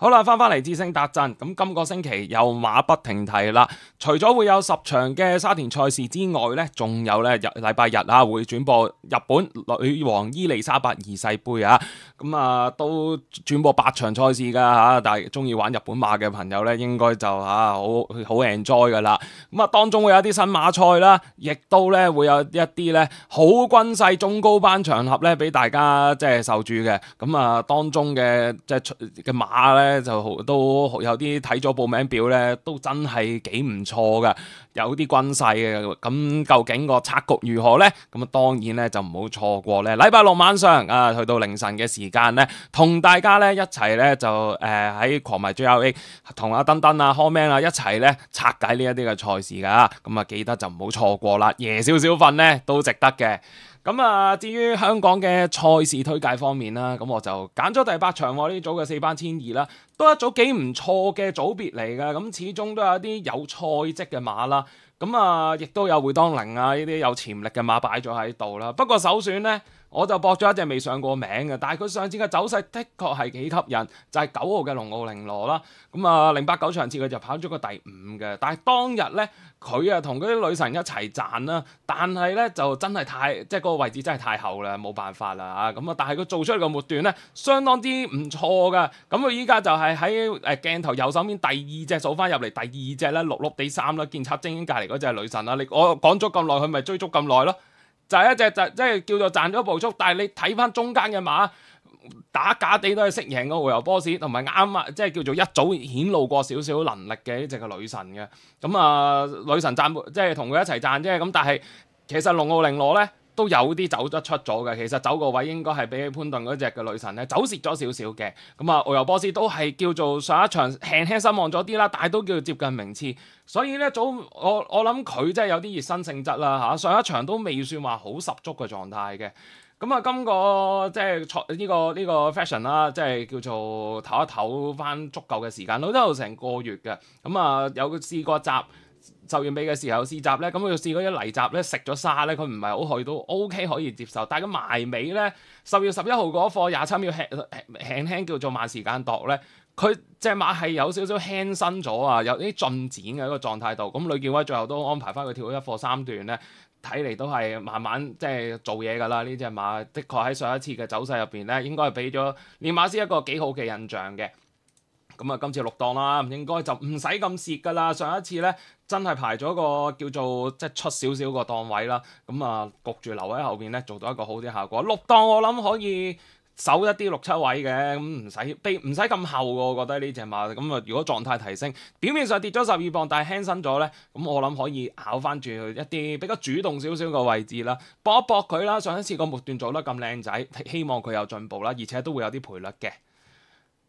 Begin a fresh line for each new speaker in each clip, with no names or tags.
好啦，翻嚟智星達陣，咁今個星期又馬不停蹄啦。除咗會有10場嘅沙田賽事之外呢，仲有呢禮拜日啊會轉播日本女王伊麗莎白二世杯啊，咁都轉播8場賽事噶嚇，但係中意玩日本馬嘅朋友呢，應該就好 enjoy 噶啦。咁當中會有啲新馬賽啦，亦都呢會有一啲呢好軍勢中高班場合呢俾大家即係受注嘅。咁當中嘅即係嘅馬呢。就都有啲睇咗報名表咧，都真係幾唔錯嘅，有啲軍勢嘅。咁究竟個策局如何呢？咁當然咧就唔好錯過咧。禮拜六晚上去到凌晨嘅時間咧，同大家咧一齊咧就喺狂迷 JRA 同阿登登啊、康 man 啊一齊咧拆解呢一啲嘅賽事㗎。咁記得就唔好錯過啦，夜少少瞓咧都值得嘅。咁至於香港嘅賽事推介方面啦，咁我就揀咗第8場呢組嘅4班1,200啦，都一組幾唔錯嘅組別嚟嘅，咁始終都有啲有賽績嘅馬啦，咁亦都有會當零啊呢啲有潛力嘅馬擺咗喺度啦。不過首選呢，我就搏咗一隻未上過名嘅，但係佢上次嘅走勢的確係幾吸引，就係9號嘅龍奧玲羅啦。咁089場次佢就跑咗個第5嘅，但係當日呢，佢同嗰啲女神一齊賺啦，但係呢，就真係即係嗰個位置真係太後啦，冇辦法啦嚇。但係佢做出嚟個末段呢，相當之唔錯㗎。咁佢依家就係喺鏡頭右手邊第2隻數翻入嚟，第2隻呢，綠綠地衫啦，見察精英隔離嗰隻女神啦。我講咗咁耐，佢咪追足咁耐咯？就係一隻即係叫做賺咗步速，但係你睇翻中間嘅馬打假地都係識贏個遨遊波士，同埋啱啊，即係叫做一早顯露過少少能力嘅呢隻嘅女神嘅。咁女神賺即係同佢一齊賺啫。咁但係其實龍奧玲羅咧都有啲走得出咗嘅。其實走個位應該係比起潘頓嗰隻嘅女神咧走蝕咗少少嘅。咁遨遊波士都係叫做上一場輕輕失望咗啲啦，但係都叫做接近名次。所以咧我諗佢真係有啲熱身性質啦嚇，上一場都未算話好十足嘅狀態嘅。咁今個即係呢個 fashion 啦，即係叫做唞一唞翻足夠嘅時間，都有成個月嘅。有試過集10月尾嘅時候試集咧，咁佢試過一泥集咧食咗沙咧，佢唔係好去都 OK 可以接受，但係佢埋尾咧10月11號嗰課27秒輕叫做慢時間度咧。佢隻馬係有少少輕身咗啊，有啲進展嘅一個狀態度。咁呂建威最後都安排翻佢跳咗1課3段咧，睇嚟都係慢慢即係做嘢㗎啦。呢隻馬的確喺上一次嘅走勢入邊咧，應該係俾咗練馬師一個幾好嘅印象嘅。咁今次6檔啦，應該就唔使咁蝕㗎啦。上一次咧真係排咗個叫做即係出少少個檔位啦。焗住留喺後邊咧，做到一個好啲效果。6檔我諗可以守一啲6、7位嘅，咁唔使咁厚嘅，我覺得呢隻馬咁如果狀態提升，表面上跌咗12磅，但係輕身咗咧，咁我諗可以咬翻住一啲比較主動少少嘅位置啦，搏一搏佢啦。上一次個末段做得咁靚仔，希望佢有進步啦，而且都會有啲賠率嘅。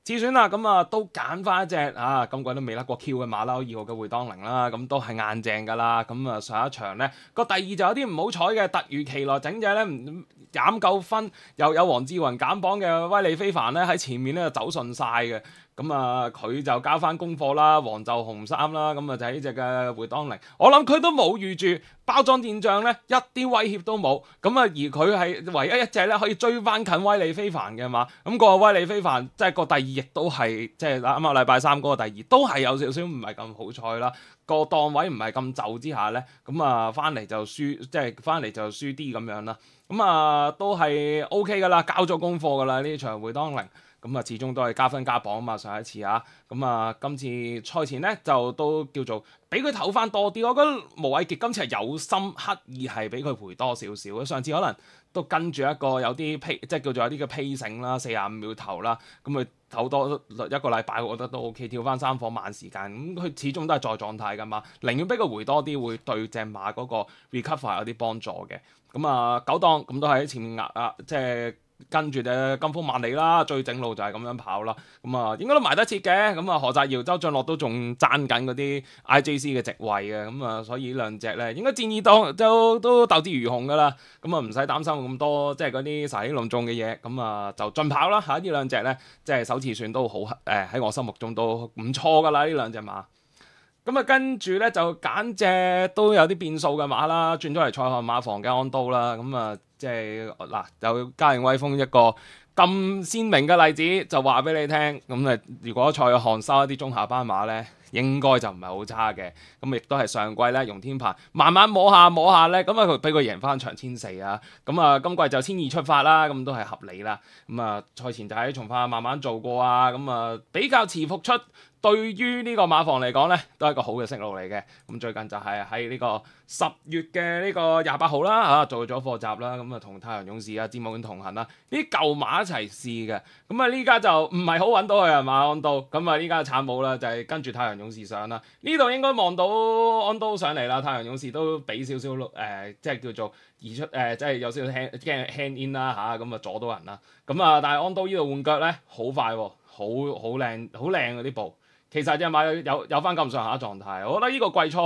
次選啦，都揀翻一隻今季都未甩過 Q 嘅馬騮2號嘅會當零啦，咁都係硬淨㗎啦。上一場咧個第2就有啲唔好彩嘅，突如其來整隻咧唔減夠分，又有黃志雲減磅嘅威利非凡咧喺前面咧就走順晒嘅。佢就交翻功課啦，黃袖紅衫啦，就係呢隻嘅會當零。我諗佢都冇預住包裝戰將咧，一啲威脅都冇。而佢係唯一一隻咧可以追翻近威利非凡嘅嘛。個威利非凡即係個第2亦都係即係啱啱禮拜3嗰個第2都係有少少唔係咁好彩啦。個檔位唔係咁就之下咧，翻嚟就輸，即係翻嚟就輸啲咁樣啦。都係 OK 噶啦，交咗功課噶啦呢場會當零。始終都係加分加磅啊嘛，上一次今次賽前咧就都叫做俾佢唞翻多啲。我覺得無偉傑今次係有心刻意係俾佢賠多少少。上次可能都跟住一個有啲即係叫做有啲嘅 pacing 啦，45秒頭啦，佢唞多1個禮拜，我覺得都 OK， 跳翻3課慢時間。佢始終都係在狀態㗎嘛，寧願俾佢回多啲，會對隻馬嗰個 recover 有啲幫助嘅。9檔咁都喺前面即係。跟住隻金峰萬里啦，最正路就係咁樣跑啦。應該都埋得切嘅。何澤堯、周俊樂都仲爭緊嗰啲 IJC 嘅席位嘅。所以呢兩隻咧應該戰意檔都鬥志如虹㗎啦。唔使擔心咁多即係嗰啲神氣隆重嘅嘢。就盡跑啦嚇。呢兩隻咧即係首次選都好喺我心目中都唔錯㗎啦。呢兩隻馬。跟住咧就揀隻都有啲變數嘅馬啦，轉咗嚟賽後馬房嘅安都啦。即係有嘉應威風一個咁鮮明嘅例子就話俾你聽，咁如果蔡約翰收一啲中下班馬呢，應該就唔係好差嘅。咁亦都係上季咧，容天鵬慢慢摸下咧，咁佢俾佢贏翻場1,400啊。咁啊，今季就1,200出發啦，咁都係合理啦。咁啊，賽前就喺從化慢慢做過啊，咁啊比較遲復出。對於呢個馬房嚟講咧，都係一個好嘅息路嚟嘅。咁最近就係喺呢個10月嘅呢個28號啦，做咗課習啦，咁啊同太陽勇士啊、占武院同行啦，呢啲舊馬一齊試嘅。咁啊呢家就唔係好揾到佢係嘛，安都。咁啊呢家慘冇啦，就係跟住太陽勇士上啦。呢度應該望到安都上嚟啦，太陽勇士都俾少少即係叫做移出即係有少少 hand in 啦嚇，咁啊阻到人啦。咁啊但係安都呢度換腳咧好快喎，好靚嗰啲步。其實隻馬有翻咁上下狀態，我覺得呢個季初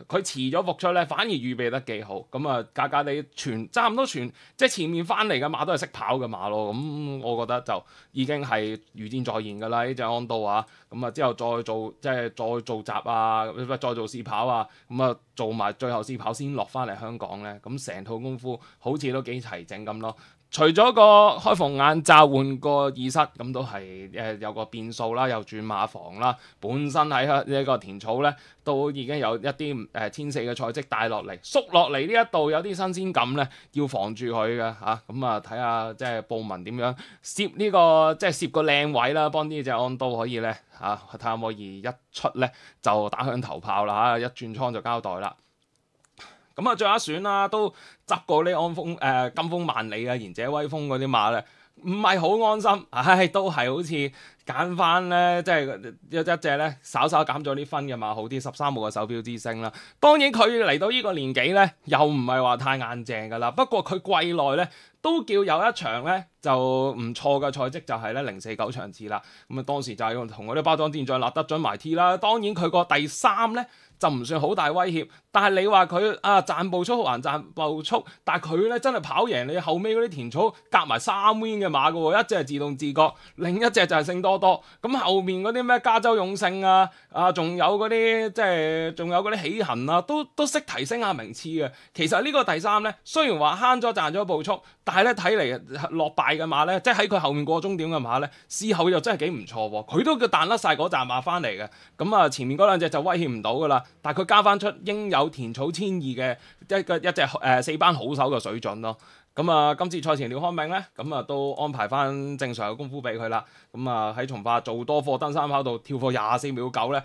佢遲咗復出咧，反而預備得幾好。咁啊，假假地差唔多即係前面翻嚟嘅馬都係識跑嘅馬咯。咁我覺得就已經係如箭在弦㗎啦，呢隻安都啊。咁啊之後再做集啊，再做試跑啊，咁啊做埋最後試跑先落翻嚟香港咧。咁成套功夫好似都幾齊整咁咯。除咗個開篷眼罩換個耳塞，咁都係有個變數啦，又轉馬房啦。本身喺呢個田草咧，都已經有一啲1,400嘅賽績帶落嚟，縮落嚟呢一度有啲新鮮感咧，要防住佢嘅嚇。咁啊睇下即係布文點樣攝呢個即係攝個靚位啦，幫呢隻安都可以咧嚇睇下可唔可以一出咧就打響頭炮啦嚇，一轉倉就交代啦。咁啊，最後一選啦，都執過呢金鋒萬里啊、賢者威風嗰啲馬咧，唔係好安心，都係好似揀翻咧，即係一隻咧稍稍減咗啲分嘅馬好啲，13號嘅手錶之星啦。當然佢嚟到呢個年紀咧，又唔係話太硬淨㗎啦。不過佢季內咧都叫有一場咧就唔錯嘅賽績，就係咧049場次啦。咁啊當時就係同嗰啲包裝戰將立得準埋 T 啦。當然佢個第3咧就唔算好大威脅，但係你話佢賺步速還賺步速，但係佢咧真係跑贏你後尾嗰啲田草夾埋3 win 嘅馬㗎喎，一隻係自動自覺，另一隻就係勝多多。咁後面嗰啲咩加州勇勝仲有嗰啲即係仲有嗰啲喜行都識提升下名次嘅。其實呢個第3咧，雖然話慳咗賺咗步速，但係咧睇嚟落敗嘅馬咧，即係喺佢後面過終點嘅馬咧，事後又真係幾唔錯喎。佢都叫彈甩晒嗰紮馬翻嚟嘅。咁啊前面嗰兩隻就威脅唔到㗎啦。但係佢加翻出應有田草1,200嘅一隻4班好手嘅水準咯。咁啊，今次賽前廖康銘咧，咁啊都安排翻正常嘅功夫俾佢啦。咁啊喺從化做多課登山跑道跳課24秒9咧，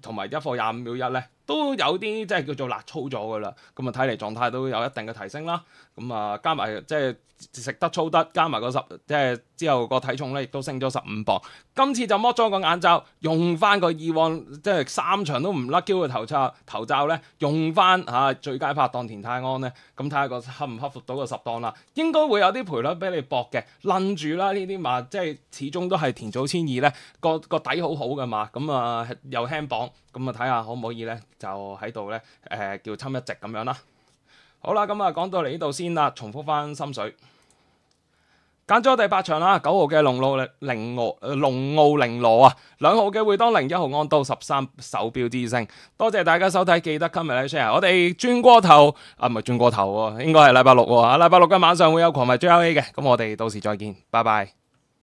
同埋一課25秒1咧，都有啲即係叫做辣操咗㗎啦。咁啊睇嚟狀態都有一定嘅提升啦。咁啊加埋即係食得操得，加埋個即係之後個體重咧，亦都升咗15磅。今次就剝咗個眼罩，用翻個以往即係3場都唔甩 Q 嘅頭罩咧，用翻最佳拍檔田泰安咧，咁睇下個克唔克服到個10檔啦。應該會有啲賠率俾你搏嘅，撚住啦呢啲馬，即係始終都係田草1,200咧，個底好好嘅嘛。咁啊又輕磅，咁啊睇下可唔可以咧，就喺度咧叫侵一席咁樣啦。好啦，咁啊講到嚟呢度先啦，重複翻心水。揀咗第8場啦，9號嘅龍奧凌羅啊，2號嘅會當0，1號安都13手錶之星。多謝大家收睇，記得 comment share。我哋轉過頭唔係轉過頭喎，應該係禮拜6喎。禮拜6嘅晚上會有狂迷 JLA 嘅，咁我哋到時再見，拜拜。